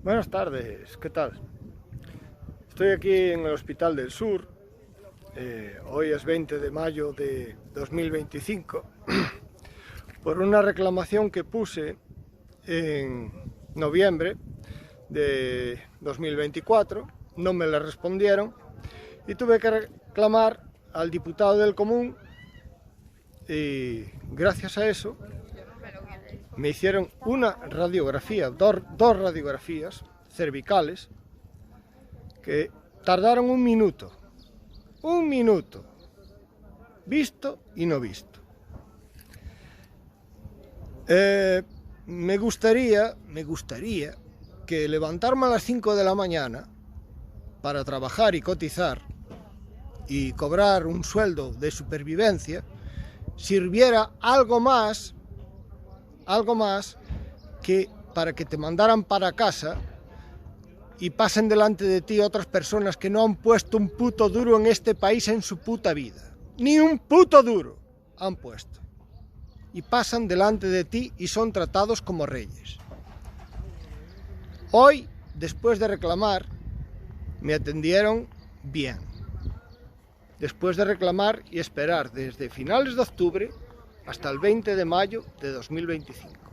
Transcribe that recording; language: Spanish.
Buenas tardes, ¿qué tal? Estoy aquí en el Hospital del Sur. Hoy es 20 de mayo de 2025 por una reclamación que puse en noviembre de 2024. No me la respondieron y tuve que reclamar al diputado del Común, y gracias a eso me hicieron una radiografía, dos radiografías cervicales que tardaron un minuto, visto y no visto. Me gustaría que levantarme a las 5 de la mañana para trabajar y cotizar y cobrar un sueldo de supervivencia sirviera algo más que para que te mandaran para casa y pasen delante de ti otras personas que no han puesto un puto duro en este país en su puta vida. Ni un puto duro han puesto. Y pasan delante de ti y son tratados como reyes. Hoy, después de reclamar, me atendieron bien. Después de reclamar y esperar desde finales de octubre hasta el 20 de mayo de 2025.